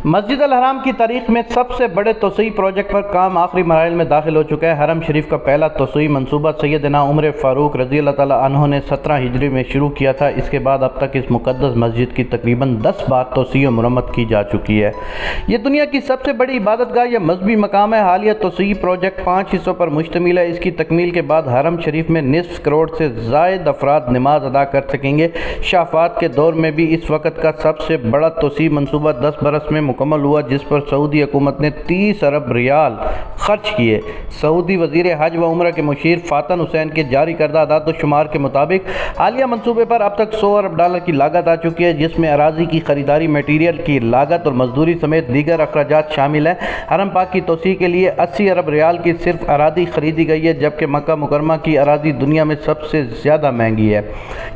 مسجد الحرام کی تاریخ میں سب سے بڑے توسیعی پروجیکٹ پر کام آخری مراحل میں داخل ہو چکا ہے۔ حرم شریف کا پہلا توسیعی منصوبہ سیدنا عمر فاروق رضی اللہ تعالیٰ عنہ نے 17 ہجری میں شروع کیا تھا۔ اس کے بعد اب تک اس مقدس مسجد کی تقریباً 10 بار توسیع و مرمت کی جا چکی ہے۔ یہ دنیا کی سب سے بڑی عبادت گاہ یا مذہبی مقام ہے۔ حالیہ توسیعی پروجیکٹ 5 حصوں پر مشتمل ہے۔ اس کی تکمیل کے بعد حرم شریف میں نصف کروڑ سے زائد افراد نماز ادا کر سکیں گے۔ شاہ فہد کے دور میں بھی اس وقت کا سب سے بڑا توسیعی منصوبہ 10 برس میں مکمل ہوا، جس پر سعودی حکومت نے 30 ارب ریال خرچ کیے۔ سعودی وزیر حج و عمرہ کے مشیر فاتن حسین کے جاری کردہ اعداد و شمار کے مطابق حالیہ منصوبے پر اب تک 100 ارب ڈالر کی لاگت آ چکی ہے، جس میں اراضی کی خریداری، میٹیریل کی لاگت اور مزدوری سمیت دیگر اخراجات شامل ہیں۔ حرم پاک کی توسیع کے لیے 80 ارب ریال کی صرف اراضی خریدی گئی ہے، جبکہ مکہ مکرمہ کی اراضی دنیا میں سب سے زیادہ مہنگی ہے۔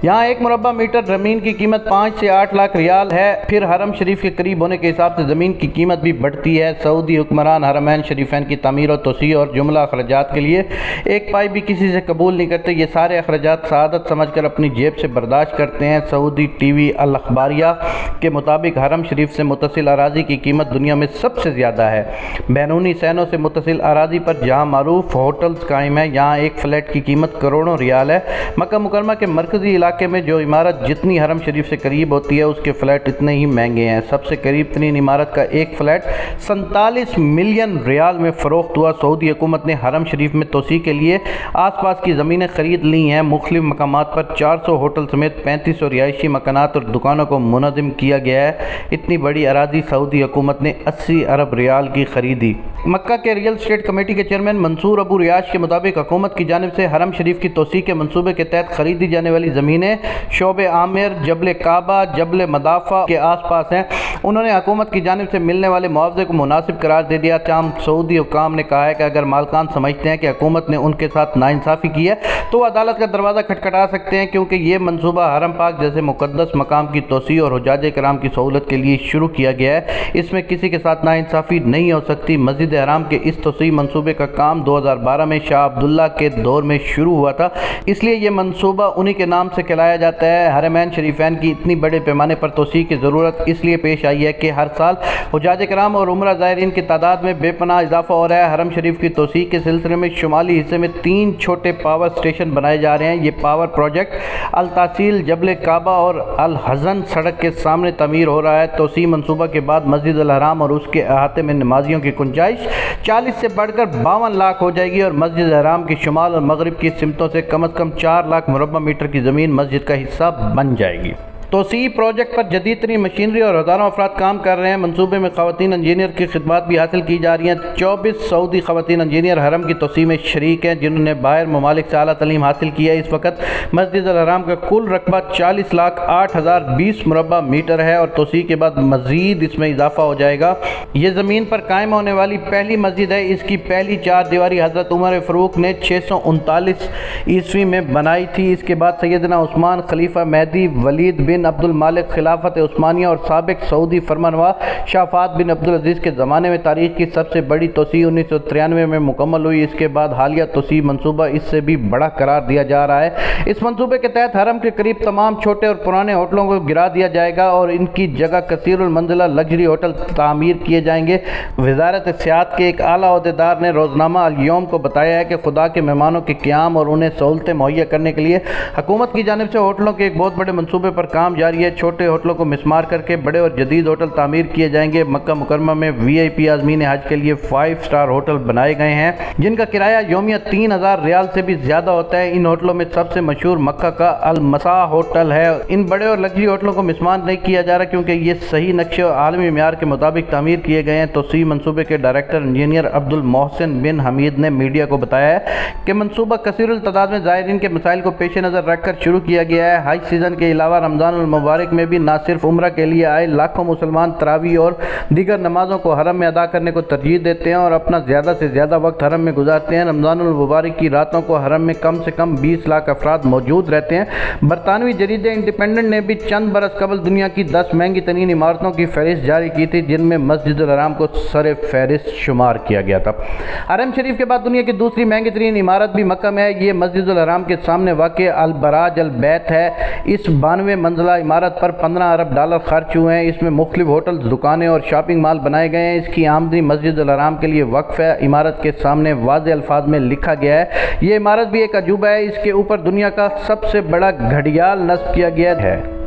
یہاں 1 مربع میٹر زمین کی قیمت 5 سے 8 لاکھ ریال ہے۔ پھر حرم شریف کے قریب ہونے کے حساب سے زمین کی قیمت بھی بڑھتی ہے۔ سعودی حکمران حرمین شریفین کی تعمیر و توسیع اور جملہ اخراجات کے لیے ایک پائی بھی کسی سے قبول نہیں کرتے۔ یہ سارے اخراجات سعادت سمجھ کر اپنی جیب سے برداشت کرتے ہیں۔ سعودی ٹی وی الاخباریہ کے مطابق حرم شریف سے متصل اراضی کی قیمت دنیا میں سب سے زیادہ ہے۔ بیرونی شہروں سے متصل اراضی پر جہاں معروف ہوٹلز قائم ہیں، یہاں ایک فلیٹ کی قیمت کروڑوں ریال ہے۔ مکہ مکرمہ کے مرکزی علاقے میں جو عمارت جتنی حرم شریف سے قریب ہوتی ہے، اس کے فلیٹ اتنے ہی مہنگے ہیں۔ سب سے قریب ترین عمارت کا ایک فلیٹ 47 ملین ریال میں فروخت ہوا۔ سعودی حکومت نے حرم شریف میں توسیع کے لیے آس پاس کی زمینیں خرید لی ہیں۔ مختلف مقامات پر 400 ہوٹل سمیت 3500 رہائشی مکانات اور دکانوں کو منظم کیا گیا ہے۔ اتنی بڑی اراضی سعودی حکومت نے 80 ارب ریال کی خریدی۔ مکہ کے ریل اسٹیٹ کمیٹی کے چیئرمین منصور ابو ریاش کے مطابق حکومت کی جانب سے حرم شریف کی توسیع کے منصوبے کے تحت خریدی جانے والی زمینیں شعبہ عامر، جبل کعبہ، جبل مدافع کے آس پاس ہیں۔ انہوں نے حکومت کی جانب سے ملنے والے معاوضے کو مناسب قرار دے دیا۔ تاہم سعودی حکام نے کہا ہے کہ اگر مالکان سمجھتے ہیں کہ حکومت نے ان کے ساتھ ناانصافی کی ہے تو وہ عدالت کا دروازہ کھٹکھٹا سکتے ہیں، کیونکہ یہ منصوبہ حرم پاک جیسے مقدس مقام کی توسیع اور حجاج کرام کی سہولت کے لیے شروع کیا گیا ہے۔ اس میں کسی کے ساتھ ناانصافی نہیں ہو سکتی۔ مسجد حرام کے اس توسیع منصوبے کا کام 2012 میں شاہ عبداللہ کے دور میں شروع ہوا تھا، اس لیے یہ منصوبہ انہی کے نام سے کہلایا جاتا ہے۔ حرمین شریفین کی اتنی بڑے پیمانے پر توسیع کی ضرورت اس لیے پیش آئی ہے کہ ہر سال حجاج کرام اور عمرہ زائرین کی تعداد میں بے پناہ اضافہ ہو رہا ہے۔ حرم شریف کی توسیع کے سلسلے میں شمالی حصے میں 3 چھوٹے پاور اسٹیشن بنائے جا رہے ہیں۔ یہ پاور پروجیکٹ التحصیل، جبل کعبہ اور الحزن سڑک کے سامنے تعمیر ہو رہا ہے۔ توسیع منصوبہ کے بعد مسجد الحرام اور اس کے احاطے میں نمازیوں کی گنجائش 40 سے بڑھ کر 52 لاکھ ہو جائے گی، اور مسجد الحرام کی شمال اور مغرب کی سمتوں سے کم از کم 4 لاکھ مربع میٹر کی زمین مسجد کا حصہ بن جائے گی۔ توسیعی پروجیکٹ پر جدید ترین مشینری اور ہزاروں افراد کام کر رہے ہیں۔ منصوبے میں خواتین انجینئر کی خدمات بھی حاصل کی جا رہی ہیں۔ 24 سعودی خواتین انجینئر حرم کی توسیع میں شریک ہیں، جنہوں نے باہر ممالک سے اعلیٰ تعلیم حاصل کی ہے۔ اس وقت مسجد الحرام کا کل رقبہ 40,08,020 مربع میٹر ہے، اور توسیع کے بعد مزید اس میں اضافہ ہو جائے گا۔ یہ زمین پر قائم ہونے والی پہلی مسجد ہے۔ اس کی پہلی 4 دیواری حضرت عمر فاروق نے 639 عیسوی میں بنائی تھی۔ اس کے بعد سیدنا عثمان، خلیفہ مہدی، ولید بن عبد المالک، خلافت عثمانیہ اور سابق سعودی فرمانروا شاہ فہد بن عبدالعزیز کے زمانے میں تاریخ کی سب سے بڑی توسیع 1993 میں مکمل ہوئی۔ اس کے بعد حالیہ توسیع منصوبہ اس سے بھی بڑا قرار دیا جا رہا ہے۔ اس منصوبے کے تحت حرم کے قریب تمام چھوٹے اور پرانے ہوٹلوں کو گرا دیا جائے گا اور ان کی جگہ کثیر المنزلہ لگژری ہوٹل تعمیر کیے جائیں گے۔ وزارت سیاحت کے ایک اعلیٰ عہدیدار نے روزنامہ الیوم کو بتایا ہے کہ خدا کے مہمانوں کے قیام اور انہیں سہولتیں مہیا کرنے کے لیے حکومت کی جانب سے ہوٹلوں کے ایک بہت بڑے منصوبے پر کام جاری ہے۔ چھوٹے ہوٹلوں کو مسمار کر کے بڑے اور جدید ہوٹل تعمیر کیے جائیں گے۔ مکہ مکرمہ میں VIP عازمین حج کے لیے 5 اسٹار ہوٹل بنائے گئے ہیں، جن کا کرایہ یومیہ 3000 ریال سے بھی زیادہ ہوتا ہے۔ ان ہوٹلوں میں سب سے مشہور مکہ کا المسا ہوٹل ہے۔ ان بڑے اور لگژری ہوٹلوں کو مسمار نہیں کیا جا رہا، کیونکہ یہ صحیح نقشے اور عالمی معیار کے مطابق تعمیر کیے گئے ہیں۔ توسیع منصوبے کے ڈائریکٹر انجینئر عبد المحسن بن حمید نے میڈیا کو بتایا ہے کہ منصوبہ کثیر التعداد میں زائرین کے مسائل کو پیش نظر رکھ کر شروع کیا گیا ہے۔ حج سیزن کے علاوہ رمضان المبارک میں بھی نہ صرف عمرہ کے لیے آئے لاکھوں مسلمان تراویح اور دیگر نمازوں کو حرم میں ادا کرنے کو ترجیح دیتے ہیں اور اپنا زیادہ سے زیادہ وقت حرم میں گزارتے ہیں۔ رمضان المبارک کی راتوں کو حرم میں کم سے کم 20 لاکھ افراد موجود رہتے ہیں۔ برطانوی جریدے انڈیپینڈنٹ نے بھی چند برس قبل دنیا کی 10 مہنگی ترین عمارتوں کی فہرست جاری کی تھی، جن میں مسجد الحرام کو سر فہرست شمار کیا گیا تھا۔ حرم شریف کے بعد دنیا کی دوسری مہنگی ترین عمارت بھی مکہ میں ہے۔ یہ مسجد الحرام کے سامنے واقع البراج البیت ہے۔ اس 92 منزلہ منزلہ عمارت پر 15 ارب ڈالر خرچ ہوئے ہیں۔ اس میں مختلف ہوٹلز، دکانیں اور شاپنگ مال بنائے گئے ہیں۔ اس کی آمدنی مسجد الحرام کے لیے وقف ہے۔ عمارت کے سامنے واضح الفاظ میں لکھا گیا ہے۔ یہ عمارت بھی ایک عجوبہ ہے۔ اس کے اوپر دنیا کا سب سے بڑا گھڑیال نصب کیا گیا ہے۔